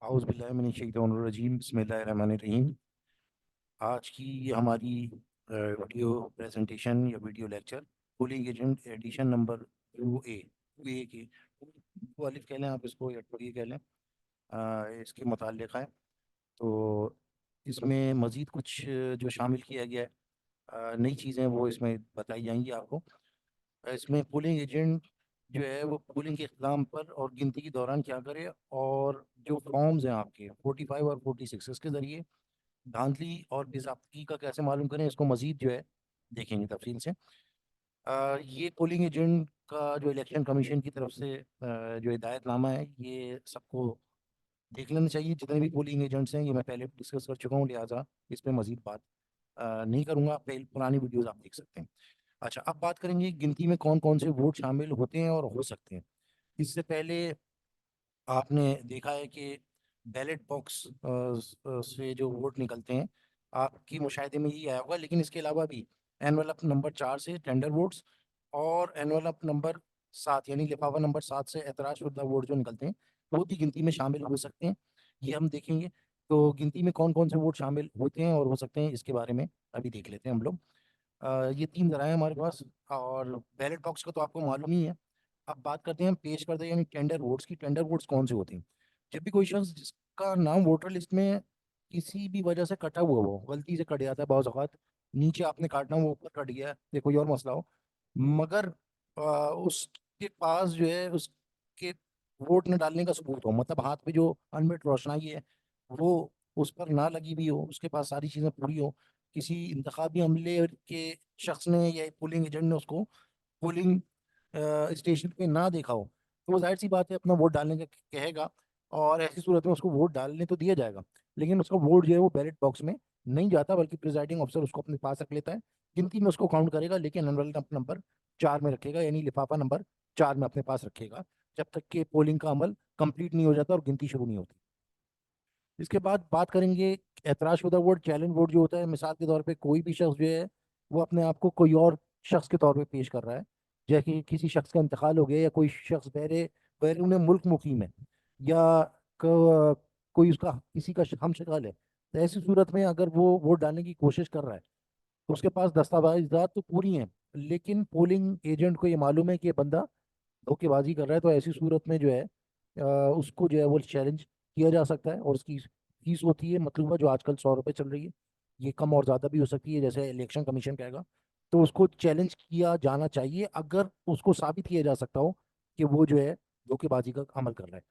आउज़ बिल्लाहि मिनश शैतानिर रजीम बिस्मिल्लाहिर रहमानिर रहीम। आज की हमारी वीडियो प्रेजेंटेशन या video lecture polling agent edition number 2A 2A के 2 अलिफ कह लें आप इसको या 2A कह लें, इसके मुताल्लिक़ है। तो इसमें मज़ीद कुछ जो शामिल किया गया है, नई चीज़ें वो इसमें बताई जाएंगी आपको। इसमें पोलिंग एजेंट जो है वो पोलिंग के इख्तिताम पर और गिनती के दौरान क्या करे, और जो फॉर्म्स हैं आपके 45 और 46 इसके ज़रिए धांधली और बेज़ाब्तगी का कैसे मालूम करें, इसको मज़ीद जो है देखेंगे तफसील से। ये पोलिंग एजेंट का जो इलेक्शन कमीशन की तरफ से जो हिदायतनामा है, ये सबको देख लेना चाहिए। जितने भी पोलिंग एजेंट्स हैं ये मैं पहले डिस्कस कर चुका हूँ, लिहाजा इस पर मज़ीद बात नहीं करूँगा। पहले पुरानी वीडियोज़ आप देख सकते हैं। अच्छा, अब बात करेंगे गिनती में कौन कौन से वोट शामिल होते हैं और हो सकते हैं। इससे पहले आपने देखा है कि बैलेट बॉक्स से जो वोट निकलते हैं, आपकी मुशाहिदे में ये आया होगा, लेकिन इसके अलावा भी एनवलप नंबर 4 से टेंडर वोट्स और एनवलप नंबर 7 यानी लिफाफा नंबर 7 से एतराज शुदा वोट जो निकलते हैं वो भी गिनती में शामिल हो सकते हैं। ये हम देखेंगे। तो गिनती में कौन कौन से वोट शामिल होते हैं और हो सकते हैं, इसके बारे में अभी देख लेते हैं हम लोग। ये 3 ज़राए हमारे पास, और बैलेट बॉक्स का तो आपको मालूम ही है। अब बात करते हैं हम पेश करते हैं यानी टेंडर वोट्स की। टेंडर वोट्स कौन से होते हैं? जब भी कोई शख्स जिसका नाम वोटर लिस्ट में किसी भी वजह से कटा हुआ हो, गलती से कट जाता है, बाज़ औक़ात नीचे आपने काटना वो ऊपर कट गया या कोई और मसला हो, मगर उसके पास जो है उसके वोट न डालने का सबूत हो, मतलब हाथ पे जो अनमिट रोशनाई है वो उस पर ना लगी हुई हो, उसके पास सारी चीज़ें पूरी हो, किसी इंतखाबी अमले के शख्स ने या पोलिंग एजेंट ने उसको पोलिंग स्टेशन पे ना देखा हो, तो वो जाहिर सी बात है अपना वोट डालने का कहेगा, और ऐसी सूरत में उसको वोट डालने तो दिया जाएगा, लेकिन उसका वोट जो है वो बैलेट बॉक्स में नहीं जाता, बल्कि प्रिजाइडिंग ऑफिसर उसको अपने पास रख लेता है। गिनती में उसको काउंट करेगा, लेकिन एनवलप नंबर 4 में रखेगा, यानी लिफाफा नंबर 4 में अपने पास रखेगा, जब तक कि पोलिंग का अमल कंप्लीट नहीं हो जाता और गिनती शुरू नहीं होती। इसके बाद बात करेंगे एतराज़शुदा वोट, चैलेंज वोट जो होता है। मिसाल के तौर पे कोई भी शख्स जो है वो अपने आप को कोई और शख्स के तौर पे पेश कर रहा है, जैसे कि किसी शख्स का इंतकाल हो गया, या कोई शख्स बैरून मुल्क मुकीम है, या कोई उसका किसी का हम शक्ल है, तो ऐसी सूरत में अगर वो वोट डालने की कोशिश कर रहा है तो उसके पास दस्तावेजात तो पूरी हैं, लेकिन पोलिंग एजेंट को ये मालूम है कि ये बंदा धोखेबाजी कर रहा है, तो ऐसी सूरत में जो है उसको जो है वो चैलेंज किया जा सकता है, और उसकी फीस होती है मतलूबा, जो आजकल 100 रुपये चल रही है। ये कम और ज़्यादा भी हो सकती है, जैसे इलेक्शन कमीशन कहेगा। तो उसको चैलेंज किया जाना चाहिए अगर उसको साबित किया जा सकता हो कि वो जो है धोखेबाजी का अमल कर रहा है।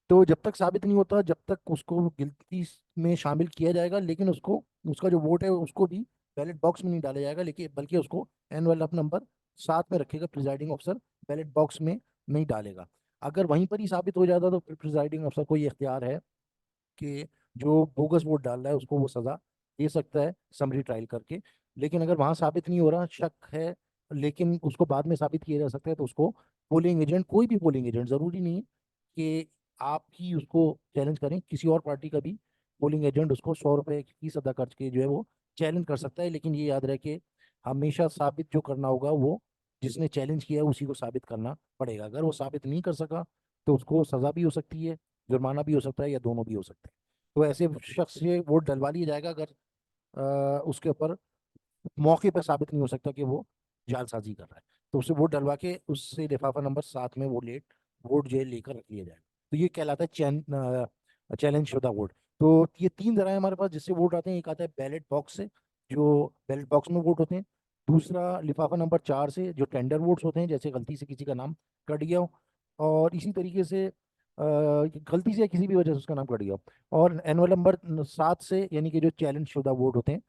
तो जब तक साबित नहीं होता, जब तक उसको गिनती में शामिल किया जाएगा, लेकिन उसको उसका जो वोट है उसको भी बैलेट बॉक्स में नहीं डाला जाएगा, लेकिन बल्कि उसको एनवेलप नंबर 7 में रखेगा प्रिजाइडिंग ऑफिसर, बैलेट बॉक्स में नहीं डालेगा। अगर वहीं पर ही साबित हो जाता तो फिर प्रिजाइडिंग अफसर को ये इख्तियार है कि जो बोगस वोट डाल रहा है उसको वो सजा दे सकता है समरी ट्रायल करके। लेकिन अगर वहां साबित नहीं हो रहा, शक है, लेकिन उसको बाद में साबित किया जा सकता है, तो उसको पोलिंग एजेंट, कोई भी पोलिंग एजेंट, जरूरी नहीं है कि आप ही उसको चैलेंज करें, किसी और पार्टी का भी पोलिंग एजेंट उसको 100 रुपए की सदा खर्च के जो है वो चैलेंज कर सकता है। लेकिन ये याद रहे कि हमेशा साबित जो करना होगा वो जिसने चैलेंज किया है उसी को साबित करना पड़ेगा। अगर वो साबित नहीं कर सका तो उसको सजा भी हो सकती है, जुर्माना भी हो सकता है, या दोनों भी हो सकते हैं। तो ऐसे शख्स से वोट डलवा लिया जाएगा अगर उसके ऊपर मौके पर साबित नहीं हो सकता कि वो जालसाजी कर रहा है, तो उससे वोट डलवा के उससे लिफाफा नंबर 7 में वो लेट वोट जो है लेकर रख लिया जाएगा। तो ये कहलाता है चैलेंज शुदा वोट। तो ये 3 जराए हमारे पास जिससे वोट आते हैं। एक आता है बैलेट बॉक्स से, जो बैलेट बॉक्स में वोट होते हैं। दूसरा लिफाफा नंबर 4 से, जो टेंडर वोट्स होते हैं, जैसे गलती से किसी का नाम कट गया हो, और इसी तरीके से गलती से या किसी भी वजह से उसका नाम कट गया हो। और एनवल नंबर 7 से, यानी कि जो चैलेंज शुदा वोट होते हैं।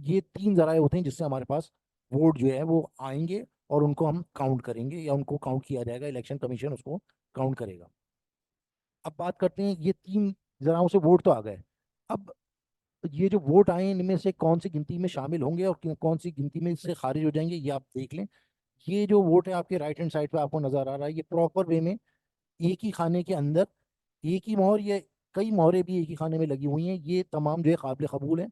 ये 3 जराए होते हैं जिससे हमारे पास वोट जो है वो आएंगे, और उनको हम काउंट करेंगे, या उनको काउंट किया जाएगा, इलेक्शन कमीशन उसको काउंट करेगा। अब बात करते हैं, ये 3 जराओं से वोट तो आ गए। अब ये जो वोट आए इनमें से कौन सी गिनती में शामिल होंगे और कौन सी गिनती में इससे खारिज हो जाएंगे, ये आप देख लें। ये जो वोट है आपके राइट हैंड साइड पे आपको नजर आ रहा है, ये प्रॉपर वे में एक ही खाने के अंदर एक ही मोहर, या कई मोहरें भी एक ही खाने में लगी हुई हैं, ये तमाम जो है काबिल कबूल है।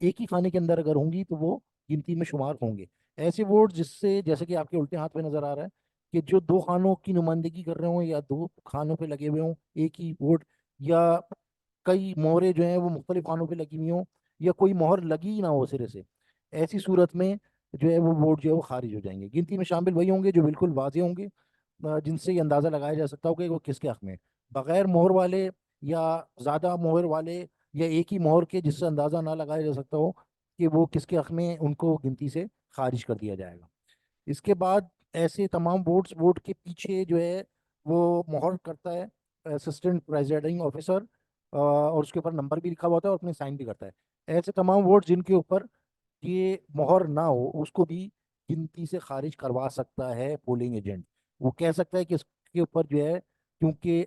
एक ही खाने के अंदर अगर होंगी तो वो गिनती में शुमार होंगे। ऐसे वोट जिससे, जैसे कि आपके उल्टे हाथ पे नजर आ रहा है, कि जो 2 खानों की नुमाइंदगी कर रहे हो या 2 खानों पे लगे हुए हों एक ही वोट, या कई मोहरें जो हैं वो मुख्तलिफ खानों पे लगी हुई हों, या कोई मोहर लगी ही ना हो सिरे से, ऐसी सूरत में जो है वो वोट जो है वो खारिज हो जाएंगे। गिनती में शामिल वही होंगे जो बिल्कुल वाजे होंगे, जिनसे ये अंदाज़ा लगाया जा सकता हो कि वो किसके हक में है। बगैर मोहर वाले या ज़्यादा मोहर वाले या एक ही मोहर के जिससे अंदाज़ा ना लगाया जा सकता हो कि वो किसके हक में है, उनको गिनती से खारिज कर दिया जाएगा। इसके बाद ऐसे तमाम वोट के पीछे जो है वो मोहर करता है असिस्टेंट प्रेसिडिंग ऑफिसर, और उसके ऊपर नंबर भी लिखा हुआ होता है और अपने साइन भी करता है। ऐसे तमाम वोट जिनके ऊपर ये मोहर ना हो उसको भी गिनती से खारिज करवा सकता है पोलिंग एजेंट। वो कह सकता है कि इसके ऊपर जो है, क्योंकि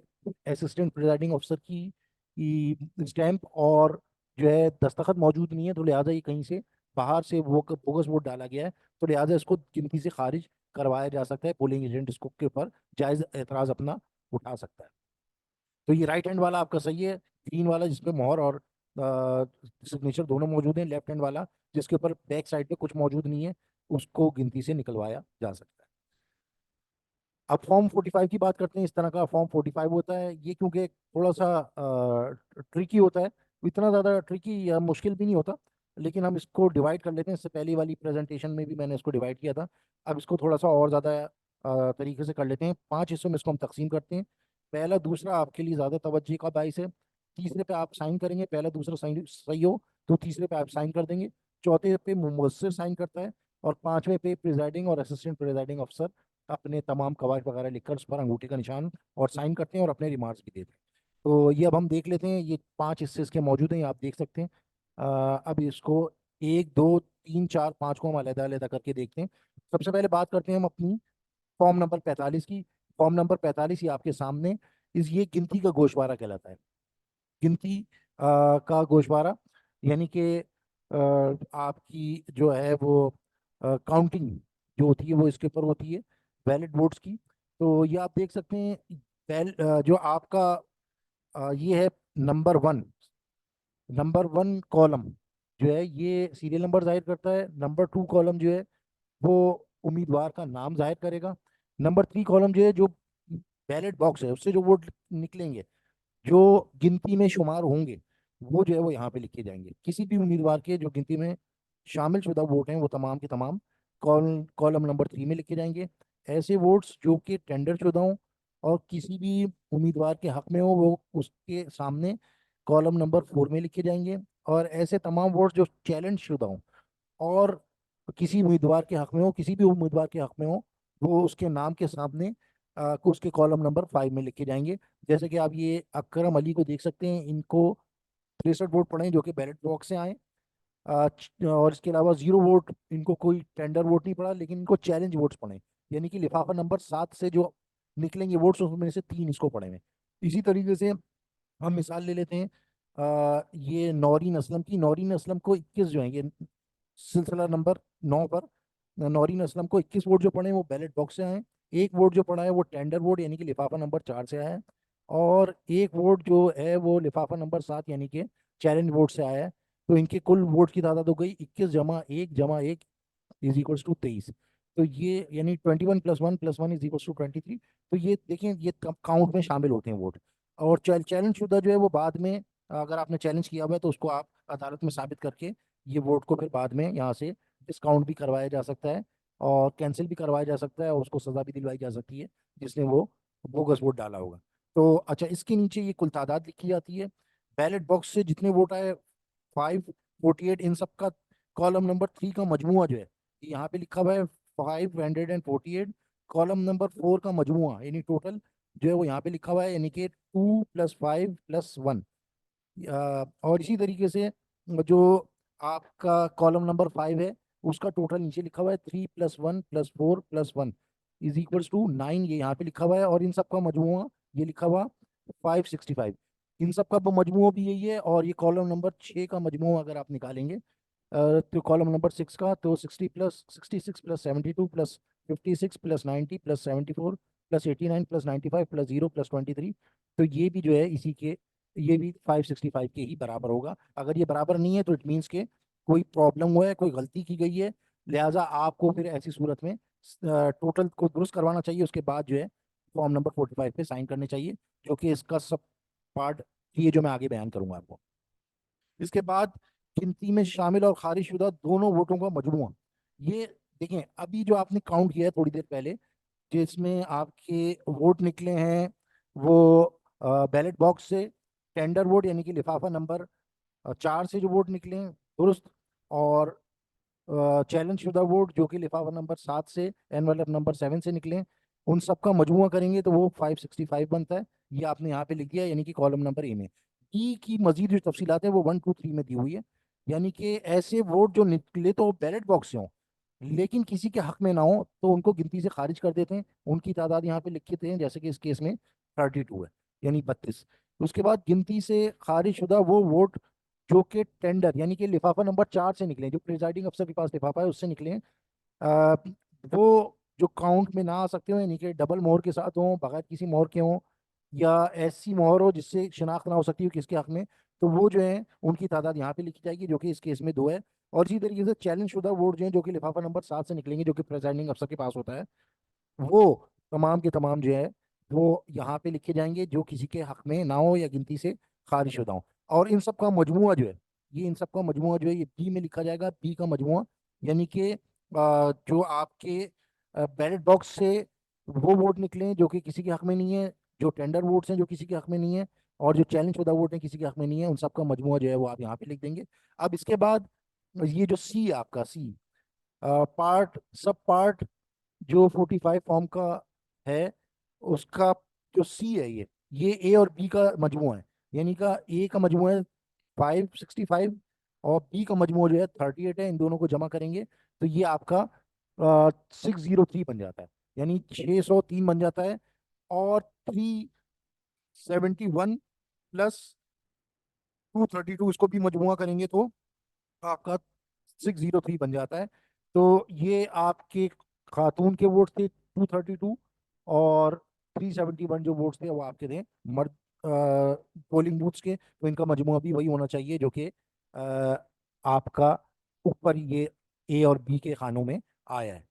असिस्टेंट प्रिजाइडिंग ऑफिसर की स्टैंप और जो है दस्तखत मौजूद नहीं है, तो लिहाजा ये कहीं से बाहर से वो बोगस वोट डाला गया है, तो लिहाजा इसको गिनती से खारिज करवाया जा सकता है। पोलिंग एजेंट इसको के ऊपर जायज एतराज अपना उठा सकता है। तो ये राइट हैंड वाला आपका सही है, ग्रीन वाला जिसपे मोहर और सिग्नेचर दोनों मौजूद हैं। लेफ्ट हैंड वाला जिसके ऊपर बैक साइड पे कुछ मौजूद नहीं है, उसको गिनती से निकलवाया जा सकता है। अब फॉर्म 45 की बात करते हैं। इस तरह का फॉर्म 45 होता है ये, क्योंकि थोड़ा सा ट्रिकी होता है, इतना ज़्यादा ट्रिकी या मुश्किल भी नहीं होता, लेकिन हम इसको डिवाइड कर लेते हैं। इससे पहली वाली प्रेजेंटेशन में भी मैंने इसको डिवाइड किया था, अब इसको थोड़ा सा और ज़्यादा तरीके से कर लेते हैं। 5 हिस्सों में इसको हम तकसीम करते हैं। पहला दूसरा आपके लिए ज़्यादा तवज्जो का बाइस है। तीसरे पे आप साइन करेंगे, पहला दूसरा साइन सही हो तो तीसरे पे आप साइन कर देंगे। चौथे पे मुमस्सिर साइन करता है, और पांचवें पे प्रिजाइडिंग और असिस्टेंट प्रिजाइडिंग अफसर अपने तमाम कवायद वगैरह लिखकर उस पर अंगूठे का निशान और साइन करते हैं और अपने रिमार्क्स भी देते हैं। तो ये अब हम देख लेते हैं। ये 5 हिस्से इसके मौजूद हैं, ये आप देख सकते हैं। अब इसको 1 2 3 4 5 को हम अलग अलग करके देखते हैं। सबसे पहले बात करते हैं हम अपनी फॉर्म नंबर 45 की। फॉर्म नंबर 45 ये आपके सामने इस ये गिनती का गोशवारा कहलाता है। गिनती का गोशवारा यानी कि आपकी जो है वो काउंटिंग जो होती है वो इसके ऊपर होती है वैलिड वोट्स की। तो ये आप देख सकते हैं। जो आपका ये है नंबर 1 कॉलम जो है ये सीरियल नंबर जाहिर करता है। नंबर 2 कॉलम जो है वो उम्मीदवार का नाम जाहिर करेगा। नंबर 3 कॉलम जो है जो बैलेट बॉक्स है उससे जो वोट निकलेंगे, जो गिनती में शुमार होंगे, वो जो है वो यहाँ पे लिखे जाएंगे। किसी भी उम्मीदवार के जो गिनती में शामिल शुदा वोट हैं वो तमाम के तमाम कॉलम नंबर 3 में लिखे जाएंगे। ऐसे वोट्स जो कि टेंडर शुदा हों और किसी भी उम्मीदवार के हक में हो वो उसके सामने कॉलम नंबर 4 में लिखे जाएंगे। और ऐसे तमाम वोट्स जो चैलेंज शुदा हों और किसी उम्मीदवार के हक में हो, किसी भी उम्मीदवार के हक में हो, वो उसके नाम के सामने उसके कॉलम नंबर 5 में लिखे जाएंगे। जैसे कि आप ये अकरम अली को देख सकते हैं, इनको 63 वोट पड़े हैं जो कि बैलेट बॉक्स से आए। और इसके अलावा 0 वोट, इनको कोई टेंडर वोट नहीं पड़ा लेकिन इनको चैलेंज वोट्स पड़े, यानी कि लिफाफा नंबर 7 से जो निकलेंगे वोट्स उसमें से 3 इसको पड़े हैं। इसी तरीके से हम मिसाल ले लेते हैं ये नौरीन असलम की। नौरीन असलम को 21 जो है ये सिलसिला नंबर 9 पर नौरीन असलम को 21 वोट जो पड़े हैं वो बैलेट बॉक्स से आए। एक वोट जो पड़ा है वो टेंडर वोट यानी कि लिफाफा नंबर 4 से आया है। और एक वोट जो है वो लिफाफा नंबर 7 यानी कि चैलेंज वोट से आया है। तो इनके कुल वोट की तादाद हो गई 21 जमा 1 जमा 1 23। तो ये यानी 21 + 1 + 1 = 23। तो ये देखिए ये काउंट में शामिल होते हैं वोट। और चैलेंज शुदा जो है वो बाद में, अगर आपने चैलेंज किया हुआ है तो उसको आप अदालत में साबित करके ये वोट को फिर बाद में यहाँ से डिस्काउंट भी करवाया जा सकता है और कैंसिल भी करवाया जा सकता है और उसको सजा भी दिलवाई जा सकती है जिसने वो बोगस वोट डाला होगा। तो अच्छा, इसके नीचे ये कुल तादाद लिखी जाती है। बैलेट बॉक्स से जितने वोट आए 548, इन सब का कॉलम नंबर 3 का मजमुआ जो है यहाँ पे लिखा हुआ है 548। कॉलम नंबर 4 का मजमुआ यानी टोटल जो है वो यहाँ पे लिखा हुआ है, यानी कि 2 + 5 + 1। और इसी तरीके से जो आपका कॉलम नंबर 5 है उसका टोटल नीचे लिखा हुआ है 3 + 1 + 4 + 1 = 9। ये यहाँ पे लिखा हुआ है और इन सब का मजमुआ ये लिखा हुआ 565। इन सब का मजमुआ भी यही है। और ये कॉलम नंबर 6 का मजमुआ अगर आप निकालेंगे तो कॉलम नंबर 6 का तो 60 + 66 + 72 + 56 + 94 + 74 + 89 + 95 + 0 + 23। तो ये भी जो है इसी के, ये भी 565 के ही बराबर होगा। अगर ये बराबर नहीं है तो इट मीन्स के कोई प्रॉब्लम हुआ है, कोई गलती की गई है, लिहाजा आपको फिर ऐसी सूरत में टोटल को दुरुस्त करवाना चाहिए। उसके बाद जो है फॉर्म नंबर 45 पे साइन करने चाहिए, जो कि इसका सब पार्ट ये जो मैं आगे बयान करूंगा आपको। इसके बाद गिनती में शामिल और खारिजशुदा दोनों वोटों का मजमूआ। ये देखें, अभी जो आपने काउंट किया है थोड़ी देर पहले, जिसमें आपके वोट निकले हैं वो बैलेट बॉक्स से, टेंडर वोट यानी कि लिफाफा नंबर 4 से जो वोट निकले हैं दुरुस्त, और चैलेंज शुदा वोट जो कि लिफाफा नंबर 7 से, एनवेलप नंबर 7 से निकले हैं, उन सबका मजमुआ करेंगे तो वो 565 बनता है। ये आपने यहाँ पे लिख दिया, यानी कि कॉलम नंबर ए में। ई की मजीद जो तफसीलात है वो 1 2 3 में दी हुई है। यानी कि ऐसे वोट जो निकले तो बैलेट बॉक्स से हों लेकिन किसी के हक में ना हो तो उनको गिनती से खारिज कर देते हैं। उनकी तादाद यहाँ पे लिखते हैं, जैसे कि इस केस में 32 है, यानी 32। उसके बाद गिनती से खारिज शुदा वो वोट जो कि टेंडर यानी कि लिफाफा नंबर 4 से निकले, जो प्रिजाइडिंग अफसर के पास लिफाफा है उससे निकले हैं, अ, वो जो काउंट में ना आ सकते हो, यानी कि डबल मोहर के साथ हों, बगैर किसी मोहर के हों, या ऐसी मोहर हो जिससे शिनाख्त ना हो सकती हो किसके हक में, तो वो जो है उनकी तादाद यहाँ पे लिखी जाएगी, जो कि इस केस में 2 है। और इसी तरीके से चैलेंज शुदा वोट जो है जो कि लिफाफा नंबर 7 से निकलेंगे, जो कि प्रेजाइडिंग अफसर के पास होता है, वो तमाम के तमाम जो है वो यहाँ पे लिखे जाएंगे, जो किसी के हक में ना हो या गिनती से खारिज शुदा हो। और इन सब का मजमुआ जो है, ये इन सब का मजमुआ जो है ये बी में लिखा जाएगा, बी का मजमुआ। यानी कि जो आपके बैलेट बॉक्स से वो वोट निकले हैं जो कि किसी के हक में नहीं है, जो टेंडर वोट्स हैं जो किसी के हक में नहीं है, और जो चैलेंज शुदा वोट है किसी के हक में नहीं है, उन सब का मजमुआ जो है वो आप यहाँ पे लिख देंगे। अब इसके बाद ये जो सी है आपका, सी पार्ट, सब पार्ट जो 45 फॉर्म का है, उसका जो सी है, ये ए और बी का मजमू है। यानी का ए का मजमू है 565 और बी का मजमू जो है 38 है। इन दोनों को जमा करेंगे तो ये आपका 603 बन जाता है, यानी 603 बन जाता है। और 371 प्लस 232 इसको भी मजमुआ करेंगे तो आपका 603 बन जाता है। तो ये आपके खातून के वोट थे 232, और 371 जो वोट्स थे वो आपके थे मर्द पोलिंग बूथ्स के। तो इनका मजमुआ भी वही होना चाहिए जो कि आपका ऊपर ये ए और बी के खानों में आया है।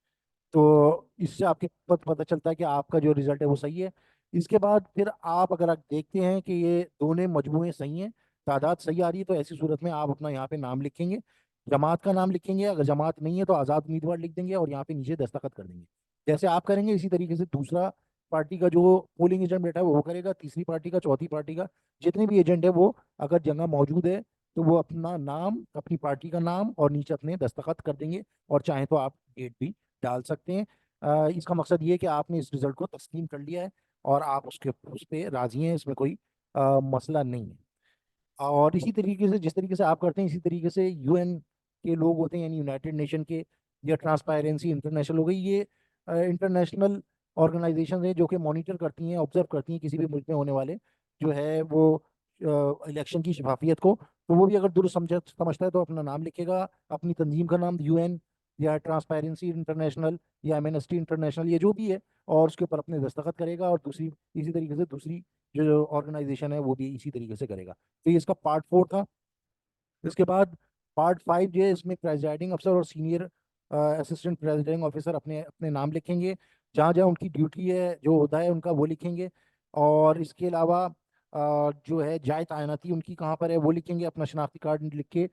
तो इससे आपके पता चलता है कि आपका जो रिजल्ट है वो सही है। इसके बाद फिर आप अगर आप देखते हैं कि ये दोनों मजमूए सही हैं, तादाद सही आ रही है, तो ऐसी सूरत में आप अपना यहाँ पे नाम लिखेंगे, जमात का नाम लिखेंगे। अगर जमात नहीं है तो आज़ाद उम्मीदवार लिख देंगे और यहाँ पे नीचे दस्तखत कर देंगे। जैसे आप करेंगे इसी तरीके से दूसरा पार्टी का जो पोलिंग एजेंट बैठा है वो करेगा, तीसरी पार्टी का, चौथी पार्टी का, जितने भी एजेंट है वो अगर जगह मौजूद है तो वो अपना नाम, अपनी पार्टी का नाम और नीचे अपने दस्तखत कर देंगे। और चाहे तो आप डेट भी डाल सकते हैं। इसका मकसद ये है कि आपने इस रिजल्ट को तस्लीम कर लिया है और आप उस पर राजी हैं, इसमें कोई मसला नहीं है। और इसी तरीके से जिस तरीके से आप करते हैं, इसी तरीके से यूएन के लोग होते हैं, यानी यूनाइटेड नेशन के, या ट्रांसपेरेंसी इंटरनेशनल हो गई, ये इंटरनेशनल ऑर्गेनाइजेशन है जो कि मॉनिटर करती हैं, ऑब्जर्व करती हैं किसी भी मुल्क में होने वाले जो है वो इलेक्शन की शफाफियत को। तो वो भी अगर दुरुस्त समझता है तो अपना नाम लिखेगा, अपनी तंजीम का नाम, यूएन या ट्रांसपेरेंसी इंटरनेशनल या एमनेस्टी इंटरनेशनल, ये जो भी है, और उसके ऊपर अपने दस्तखत करेगा। और दूसरी इसी तरीके से दूसरी जो ऑर्गेनाइजेशन है वो भी इसी तरीके से करेगा। तो ये इसका पार्ट 4 था। इसके बाद पार्ट 5 जो है, इसमें प्रेजाइडिंग अफसर और सीनियर असिस्टेंट प्रेजिडिंग ऑफिसर अपने अपने नाम लिखेंगे, जहाँ जहाँ उनकी ड्यूटी है, जो होता है उनका, वो लिखेंगे। और इसके अलावा जो है जाए तैनाती उनकी कहाँ पर है वो लिखेंगे, अपना शनाख्ती कार्ड लिख के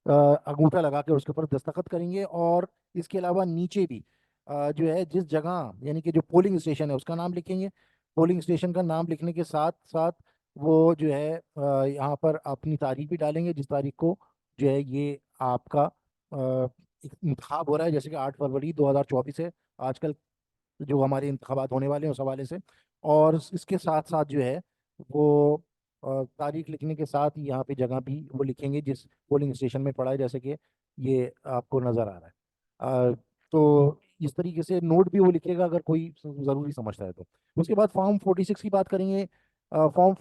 अंगूठा लगा के उसके ऊपर दस्तखत करेंगे। और इसके अलावा नीचे भी जो है जिस जगह, यानी कि जो पोलिंग स्टेशन है उसका नाम लिखेंगे। पोलिंग स्टेशन का नाम लिखने के साथ साथ वो जो है यहाँ पर अपनी तारीख भी डालेंगे, जिस तारीख को जो है ये आपका इंतखाब हो रहा है, जैसे कि 8 फरवरी 2024 है आजकल जो हमारे इंतखाबात होने वाले हैं उस हवाले से। और इसके साथ साथ जो है वो तारीख लिखने के साथ ही यहाँ पे जगह भी वो लिखेंगे जिस पोलिंग स्टेशन में पड़ा है, जैसे कि ये आपको नज़र आ रहा है। तो इस तरीके से नोट भी वो लिखेगा अगर कोई ज़रूरी समझता है तो। उसके बाद फॉर्म 46 की बात करेंगे। फॉर्म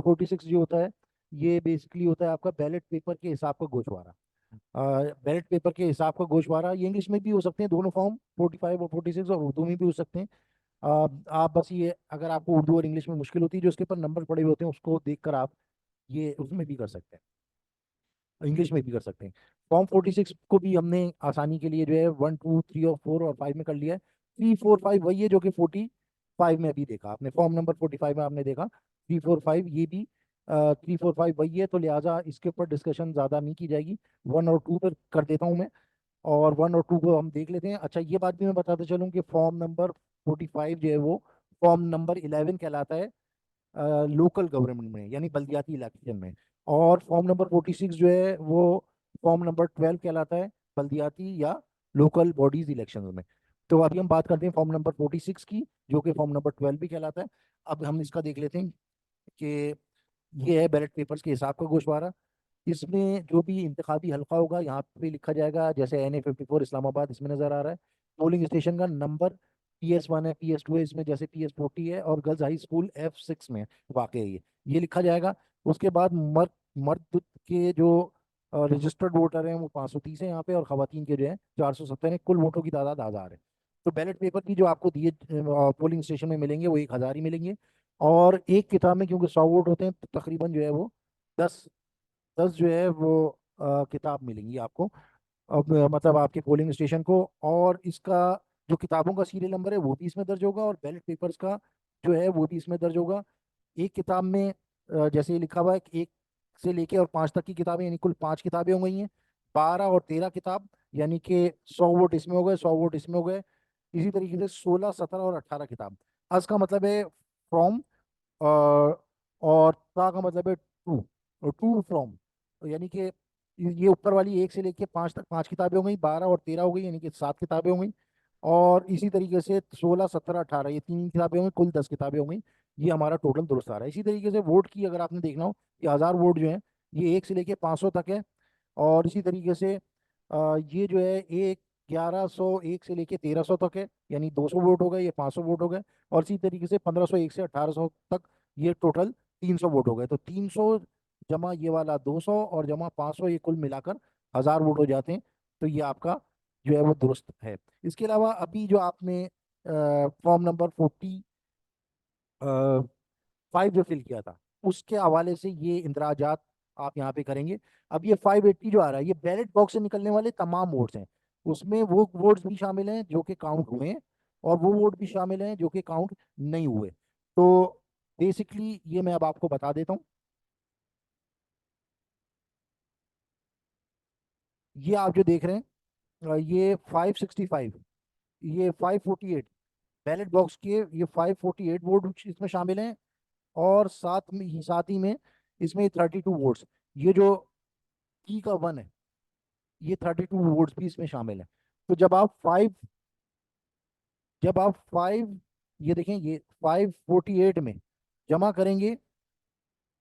46 जो होता है, ये बेसिकली होता है आपका बैलेट पेपर के हिसाब का गोशवारा। बैलेट पेपर के हिसाब का गोशवारा, ये इंग्लिश में भी हो सकते हैं दोनों फॉर्म, 45 और 46, और उर्दू में भी हो सकते हैं। आप बस ये, अगर आपको उर्दू और इंग्लिश में मुश्किल होती है, जो उसके ऊपर नंबर पड़े हुए होते हैं उसको देखकर आप ये उसमें भी कर सकते हैं, इंग्लिश में भी कर सकते हैं। फॉर्म 46 को भी हमने आसानी के लिए जो है 1 2 3 और 4 और 5 में कर लिया है। 3 4 5 वही है जो कि 45 में अभी देखा आपने, फॉर्म नंबर 45 में आपने देखा। 3 4 5 ये भी 3 4 5 वही है, तो लिहाजा इसके ऊपर डिस्कशन ज़्यादा नहीं की जाएगी। 1 और 2 पर कर देता हूँ मैं, और 1 और 2 को हम देख लेते हैं। अच्छा, ये बात भी मैं बताते चलूँ कि फॉर्म नंबर 45 जो है वो फॉर्म नंबर 11 कहलाता है लोकल गवर्नमेंट में, यानी बल्दियाती इलेक्शन में। और फॉर्म नंबर 46 जो है वो फॉर्म नंबर 12 कहलाता है बल्दियाती या लोकल बॉडीज इलेक्शन में। तो अभी हम बात करते हैं फॉर्म नंबर 46 की, जो कि फॉर्म नंबर 12 भी कहलाता है। अब हम इसका देख लेते हैं कि ये है बैलेट पेपर्स के हिसाब का गोशवारा। इसमें जो भी इंतखाबी हल्का होगा यहाँ पे लिखा जाएगा, जैसे NA 54 इस्लामाबाद इसमें नजर आ रहा है। पोलिंग स्टेशन का नंबर PS1 है, PS2 है, इसमें जैसे PS40 है, और गर्ल्स हाई स्कूल F6 में वाकई है ये लिखा जाएगा। उसके बाद मर्द मर्द के जो रजिस्टर्ड वोटर हैं वो 530 है यहाँ पे, और खवातीन के जो है 470 है। कुल वोटों की तादाद 1000 है। तो बैलेट पेपर की जो आपको दिए पोलिंग स्टेशन में मिलेंगे वो 1000 ही मिलेंगे। और एक किताब में क्योंकि 100 वोट होते हैं तो तकरीबन जो है वो 10 10 जो है वो किताब मिलेंगी आपको। अब मतलब आपके पोलिंग स्टेशन को। और इसका जो किताबों का सीरियल नंबर है वो भी इसमें दर्ज होगा, और बैलेट पेपर्स का जो है वो भी इसमें दर्ज होगा। एक किताब में जैसे ये लिखा हुआ है कि 1 से लेके और 5 तक की किताबें, यानी कुल 5 किताबें हो गई हैं। 12 और 13 किताब, यानी कि 100 वोट इसमें हो गए, 100 वोट इसमें हो गए। इसी तरीके से 16 17 और 18 किताब। अस का मतलब है फ्रॉम, और ता का मतलब है टू, और टू फ्रॉम। यानी कि ये ऊपर वाली 1 से लेके 5 तक 5 किताबें हो गई, 12 और 13 हो गई, यानी कि 7 किताबें हो गई। और इसी तरीके से 16 17 18 ये 3 किताबें हो गई, कुल 10 किताबें हो गई। ये हमारा टोटल दुरुस्त आ रहा है। इसी तरीके से वोट की अगर आपने देखना हो कि 1000 वोट जो है ये 1 से लेके 500 तक है। और इसी तरीके से ये जो है एक 1101 से लेके 1300 तक है, यानी 200 वोट हो गए, ये 500 वोट हो गए। और इसी तरीके से 1501 से 1800 तक ये टोटल 300 वोट हो गए। तो 300 जमा ये वाला 200 और जमा 500, ये कुल मिलाकर 1000 वोट हो जाते हैं। तो ये आपका जो है वो दुरुस्त है। इसके अलावा अभी जो आपने फॉर्म नंबर 45 जो फिल किया था उसके हवाले से ये इंदराजात आप यहाँ पे करेंगे। अब ये 580 जो आ रहा है ये बैलेट बॉक्स से निकलने वाले तमाम वोट्स हैं। उसमें वो वोट्स भी शामिल हैं जो कि काउंट हुए हैं, और वो वोट भी शामिल हैं जो कि काउंट नहीं हुए। तो बेसिकली ये मैं अब आपको बता देता हूँ। ये आप जो देख रहे हैं ये 565, ये 548 बैलेट बॉक्स के, ये 548 वोट इसमें शामिल हैं। और साथ ही में इसमें 32 वोट्स, ये जो T का 1 है, ये 32 वोट्स भी इसमें शामिल है। तो जब आप 5 ये देखें, ये 548 में जमा करेंगे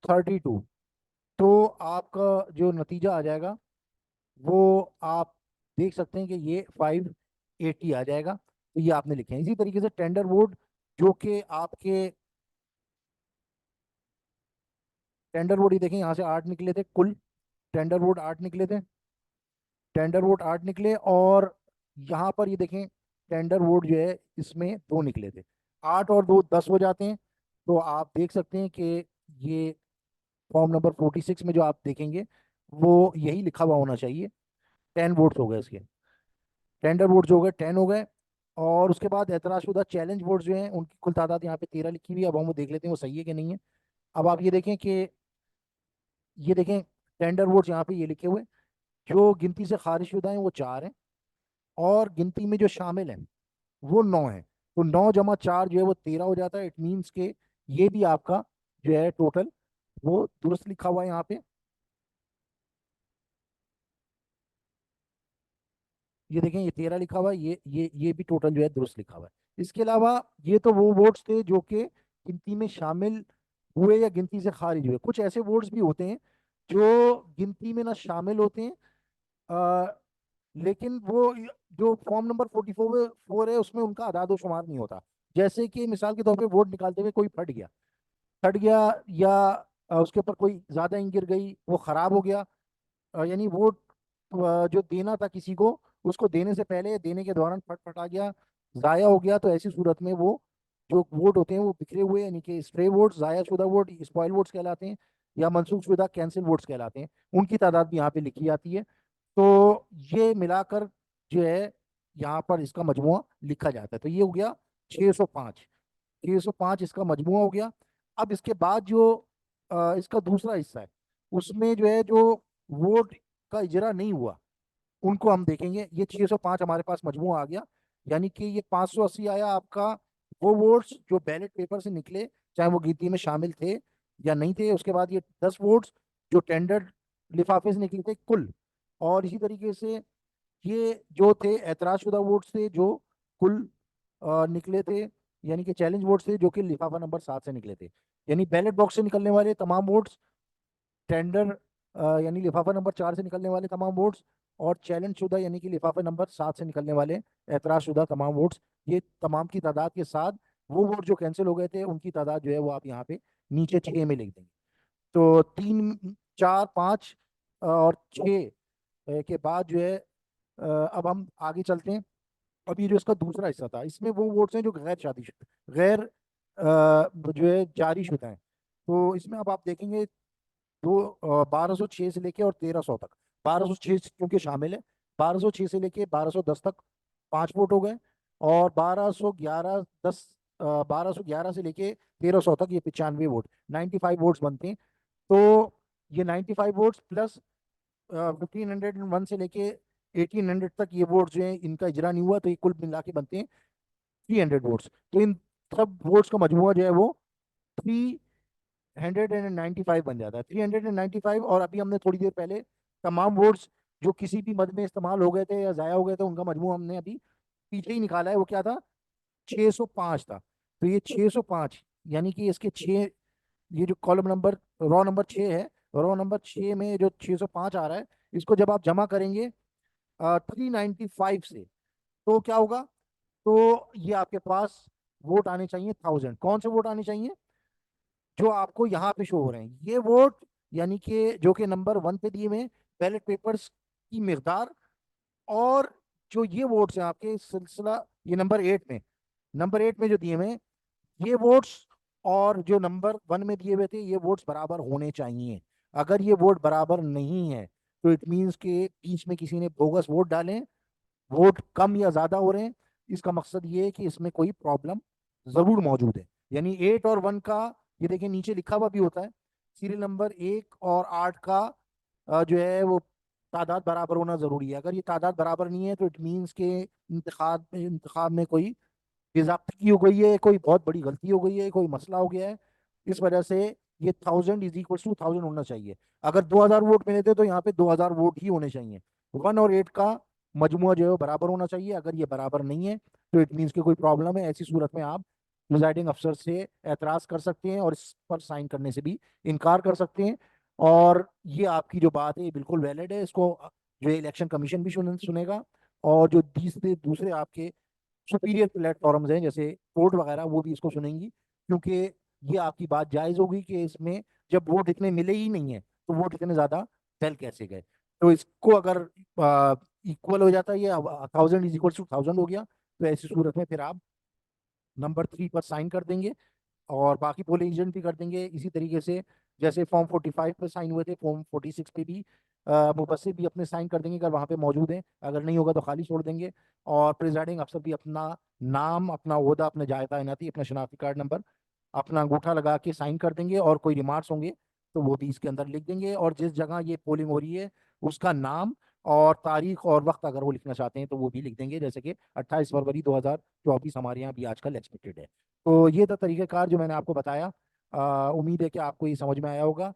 32, तो आपका जो नतीजा आ जाएगा वो आप देख सकते हैं कि ये 580 आ जाएगा। तो ये आपने लिखे हैं। इसी तरीके से टेंडर वोट, जो कि आपके टेंडर वोट, ये देखें यहाँ से 8 निकले थे कुल, टेंडर वोट 8 निकले थे, टेंडर वोट 8 निकले। और यहाँ पर ये देखें टेंडर वोट जो है इसमें 2 निकले थे। 8 और 2 10 हो जाते हैं। तो आप देख सकते हैं कि ये फॉर्म नंबर 46 में जो आप देखेंगे वो यही लिखा हुआ होना चाहिए। 10 वोट्स हो गए इसके, टेंडर वोट्स हो गए 10 हो गए। और उसके बाद एतराजशुदा चैलेंज वोट्स जो हैं उनकी कुल तादाद यहाँ पे 13 लिखी हुई है। अब हम वो देख लेते हैं वो सही है कि नहीं है। अब आप ये देखें कि ये देखें टेंडर वोट्स यहाँ पे ये लिखे हुए, जो गिनती से खारिज शुदा हैं वो 4 हैं, और गिनती में जो शामिल हैं वो 9 है। तो 9 जमा 4 जो है वो 13 हो जाता है। इट मीन्स के ये भी आपका जो है टोटल वो दुरुस्त लिखा हुआ है यहाँ पे। ये देखें ये 13 लिखा हुआ है, ये भी टोटल जो है दुरुस्त लिखा हुआ है। इसके अलावा ये तो वो वोट्स थे जो कि गिनती में शामिल हुए या गिनती से खारिज हुए। कुछ ऐसे वोट्स भी होते हैं जो गिनती में ना शामिल होते हैं, आ, लेकिन वो जो फॉर्म नंबर 44 है उसमें उनका अदाद शुमार नहीं होता। जैसे कि मिसाल के तौर पे वोट निकालते हुए कोई फट गया, या उसके ऊपर कोई ज्यादा इंक गिर गई, वो खराब हो गया, यानी वोट जो देना था किसी को उसको देने से पहले देने के दौरान फटा गया, जाया हो गया, तो ऐसी सूरत में वो जो वोट होते हैं वो बिखरे हुए, यानी कि स्ट्रे वोट, जाया शुदा वोट, स्पॉइल वोट्स कहलाते हैं, या मनसूख शुदा कैंसिल वोट्स कहलाते हैं। उनकी तादाद भी यहाँ पे लिखी जाती है। तो ये मिलाकर जो है यहाँ पर इसका मजमुआ लिखा जाता है। तो ये हो गया 605, 605 इसका मजमुआ हो गया। अब इसके बाद जो इसका दूसरा हिस्सा है, उसमें जो है जो वोट का इजरा नहीं हुआ उनको हम देखेंगे। ये 605 हमारे पास मजमू आ गया, यानी कि ये 580 आया आपका वो वोट्स जो बैलेट पेपर से निकले, चाहे वो गिनती में शामिल थे या नहीं थे। उसके बाद ये 10 वोट्स जो टेंडर लिफाफे से निकले थे कुल। और इसी तरीके से ये जो थे ऐतराजशुदा वोट्स थे जो कुल निकले थे, यानी कि चैलेंज वोट्स थे जो कि लिफाफा नंबर 7 से निकले थे। यानी बैलेट बॉक्स से निकलने वाले तमाम वोट्स, टेंडर यानी लिफाफा नंबर 4 से निकलने वाले तमाम वोट्स, और चैलेंज शुदा यानी कि लिफाफा नंबर 7 से निकलने वाले ऐतराज शुदा तमाम वोट्स, ये तमाम की तादाद के साथ वो वोट जो कैंसिल हो गए थे उनकी तादाद जो है वो आप यहाँ पे नीचे 6 में लिख देंगे। तो 3, 4, 5 और 6 के बाद जो है अब हम आगे चलते हैं। अब ये जो इसका दूसरा हिस्सा था, इसमें वो वोट्स हैं जो गैर शादीशुदा, गैर जो है जारी शुदा हैं। तो इसमें अब आप देखेंगे दो 1206 से लेके और 1300 तक, 1206 क्योंकि शामिल है, 1206 से लेके 1210 तक 5 वोट हो गए। और 1211 से लेके 1300 तक ये 95 वोट, 95 वोट्स बनते हैं। तो ये 95 वोट्स प्लस 1501 से लेके 1800 तक ये वोट्स जो है इनका इजरा नहीं हुआ, तो ये कुल मिला के बनते हैं 300 वोट्स। तो इन सब वोट्स का मजमुआ जो है वो 395 बन जाता है, 395। और अभी हमने थोड़ी देर पहले तमाम वोट्स जो किसी भी मद में इस्तेमाल हो गए थे या जाया हो गए थे उनका मजमू हमने अभी पीछे ही निकाला है, वो क्या था, 605 था। तो ये 605 यानी कि इसके 6, ये जो कॉलम नंबर रॉ नंबर 6 है, रॉ नंबर 6 में जो 605 आ रहा है, इसको जब आप जमा करेंगे 395 से, तो क्या होगा, तो ये आपके पास वोट आने चाहिए 1000। कौन से वोट आने चाहिए, जो आपको यहाँ पे शो हो रहे हैं ये वोट, यानी कि जो कि नंबर 1 पे दिए हुए हैं बैलेट पेपर्स की मिकदार। और जो ये वोट्स हैं आपके सिलसिला, ये नंबर 8 में जो दिए हुए हैं ये वोट्स, और जो नंबर 1 में दिए हुए थे ये वोट्स बराबर होने चाहिए। अगर ये वोट बराबर नहीं है तो इट मीन्स के बीच में किसी ने बोगस वोट डाले हैं, वोट कम या ज्यादा हो रहे हैं। इसका मकसद ये है कि इसमें कोई प्रॉब्लम जरूर मौजूद है। यानी 8 और 1 का, ये देखिए नीचे लिखा हुआ भी होता है, सीरियल नंबर 1 और 8 का जो है वो तादाद बराबर होना जरूरी है। अगर ये तादाद बराबर नहीं है तो इट मीन्स के इंतखाब में कोई बेज़ाब्तगी हो गई है, कोई बहुत बड़ी गलती हो गई है, कोई मसला हो गया है। इस वजह से ये 1000 = 1000 होना चाहिए। अगर 2000 वोट मिले थे तो यहाँ पे 2000 वोट ही होने चाहिए। 1 और 8 का मजमुआ जो है वो बराबर होना चाहिए। अगर ये बराबर नहीं है तो इट मीन्स कि कोई प्रॉब्लम है। ऐसी सूरत में आप प्रिजाइडिंग अफसर से एतराज कर सकते हैं और इस पर साइन करने से भी इनकार कर सकते हैं। और ये आपकी जो बात है ये बिल्कुल वैलिड है, इसको जो इलेक्शन कमीशन भी सुनेगा, और जो दूसरे दूसरे आपके सुपीरियर प्लेटफॉर्म्स हैं जैसे कोर्ट वगैरह वो भी इसको सुनेंगी। क्योंकि ये आपकी बात जायज होगी कि इसमें जब वोट इतने मिले ही नहीं है तो वोट इतने ज्यादा फैल कैसे गए। तो इसको अगर इक्वल हो जाता है, ये 1000 = 1000 हो गया, तो ऐसी सूरत में फिर आप नंबर 3 पर साइन कर देंगे और बाकी पोलिंग एजेंट भी कर देंगे इसी तरीके से। जैसे फॉर्म 45 पे साइन हुए थे, फॉर्म 46 पे भी मुबस्सिर भी अपने साइन कर देंगे अगर वहाँ पे मौजूद हैं, अगर नहीं होगा तो खाली छोड़ देंगे। और प्रिजाइडिंग अफसर भी अपना नाम, अपना ओहदा, अपने जायजा तैनाती, अपना शनाख्ती कार्ड नंबर, अपना अंगूठा लगा के साइन कर देंगे। और कोई रिमार्क्स होंगे तो वो भी इसके अंदर लिख देंगे। और जिस जगह ये पोलिंग हो रही है उसका नाम और तारीख और वक्त अगर वो लिखना चाहते हैं तो वो भी लिख देंगे, जैसे कि 28 फरवरी 2024 हमारे यहाँ भी आजकल एक्सपेक्टेड है। तो ये था तरीक़ेकार जो मैंने आपको बताया। उम्मीद है कि आपको ये समझ में आया होगा।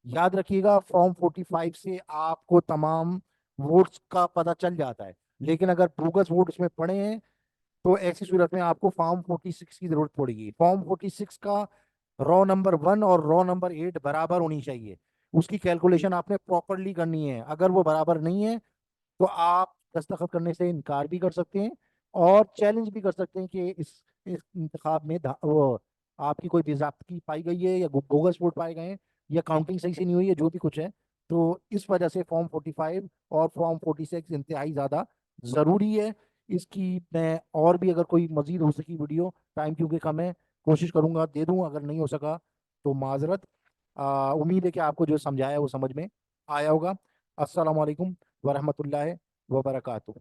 याद रखिएगा फॉर्म 45 से आपको तमाम वोट्स का पता चल जाता है, लेकिन अगर बोगस वोट उसमें पड़े हैं तो ऐसी सूरत में आपको फॉर्म 46 की जरूरत पड़ेगी। फॉर्म 46 का रॉ नंबर 1 और रॉ नंबर 8 बराबर होनी चाहिए। उसकी कैलकुलेशन आपने प्रॉपरली करनी है। अगर वो बराबर नहीं है तो आप दस्तखत करने से इनकार भी कर सकते हैं और चैलेंज भी कर सकते हैं कि इस इंतखाब में वो आपकी कोई बेज़ाब्तगी पाई गई है या बोगस वोट पाए गए हैं या काउंटिंग सही से नहीं हुई है, जो भी कुछ है। तो इस वजह से फॉर्म 45 और फॉर्म 46 इंतहाई ज़्यादा ज़रूरी है। इसकी मैं और भी अगर कोई मजीद हो सकी वीडियो, टाइम क्योंकि कम है, कोशिश करूंगा दे दूं, अगर नहीं हो सका तो माजरत। उम्मीद है कि आपको जो समझाया वो समझ में आया होगा। अस्सलाम वालेकुम वरहमतुल्लाहि वबरकातुहू।